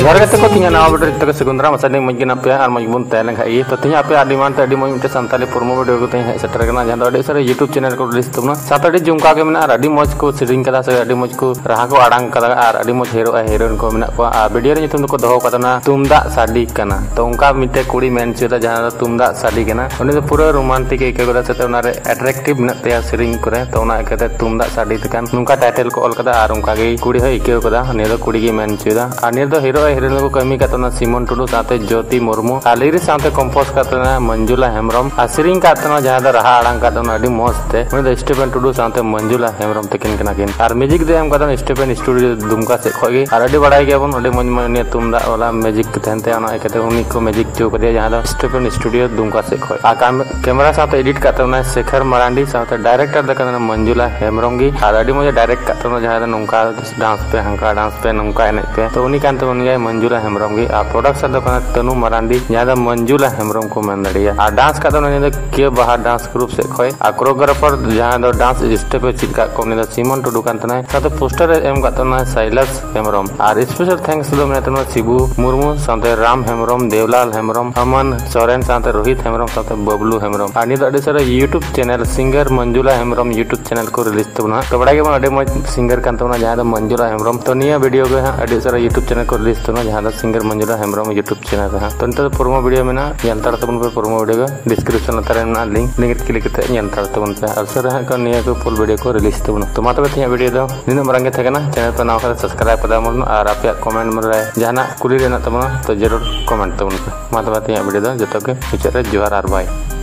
जोहार गते को तिना नवा वीडियो तक सेगुंद्रा मसाने मजगिन पे और मजबून तैलें खाई तो तिना पे आदि मान अडी मज मिटे संताली प्रोमो वीडियो को तेज सेटर कना जहां अडी सारे यूट्यूब चैनल को रिलीज तबना साथ अडी जुमका के मेना अडी मज को सिरिंग कदा से अडी मज को राहा को आड़ांग कदा और अडी मज हीरो हीरोइन को मेना को आ वीडियो रे नितुम को दोहो कदना तुमदा साडी कना तो उनका मिटे कुड़ी मेन चुदा जहां तुमदा साडी कना उनी तो पूरा रोमांटिक एके कदा से उना रे अट्रैक्टिव मेना ते सिरिंग करे तो उना एकते तुमदा साडी तकान नुका टाइटल को ऑल कदा और उनका गे कुड़ी हो एके कदा ने दो कुड़ी गे मेन चुदा और ने दो हीरो हीरोइन को कमी कातना सिमन टुडू साथे ज्योति मुर्मू आलिरी साथे कंपोज कातना मंजुला हेमरम आ सिरिंग कातना जहां द रहा आड़ांग कातना अडी मस्त उनी द स्टीफन टुडू साथे मंजुला हेमरम तकिन कना किन और म्यूजिक दे हम कातना स्टीफन स्टूडियो दुमका से खोगे और अडी बड़ाई गया बन अडी मन मन तुमदा वाला म्यूजिक तहनते अना एकते उनी को म्यूजिक चो करे जहां द स्टीफन स्टूडियो दुमका से खोय आ कैमरा साथे एडिट कातना शेखर मरांडी साथे डायरेक्टर द कातना मंजुला हेमरम गी और अडी मजे डायरेक्ट कातना जहां द नुका डांस पे हंका डांस पे नुका एने पे तो उनी कांते उन गए मंजुला हेमरम गी आ प्रोडक्शन दो कना तनु मरांडी जहां मंजुला हेमरम को मन दड़िया आ डांस का ने के बाहर डांस ग्रुप से खोय आ कोरियोग्राफर जहां दो डांस स्टेप चिका को ने सिमन टुडू कांतना साथे पोस्टर एम कातना साइलस हेमरम और स्पेशल थैंक्स दो ने तनु शिबू मुर्मू साथे राम हेमरम देवलाल हेमरम अमन सोरेन साथे रोहित हेमरम साथे बबलू हेमरम आ नि अडे सारा YouTube channel singer Manjula Hembram YouTube channel को रिलीज तबना तो बड़ा के अडे मज सिंगर कांतना जहां मंजुला हेमरम तो निया वीडियो के अडे सारा यूट्यूब चैनल को रिलीज तबना जहां singer Manjula Hembram YouTube channel है तो नित प्रोमो वीडियो में ना यंतर तबन पे प्रोमो वीडियो का डिस्क्रिप्शन उतारे में लिंक क्लिक करते यंतर तबन पे अवसर है का निया को फुल वीडियो को रिलीज तबन तो मा तबे तिया वीडियो दो निन मरंगे थेकना चैनल पे नाव कर सब्सक्राइब पदा मन और आपे कमेंट में रे जहाना कुली रेना तबन तो जरूर कमेंट तबन पे मा तबे तिया वीडियो दो जतो के मुचारे जोहार और बाय।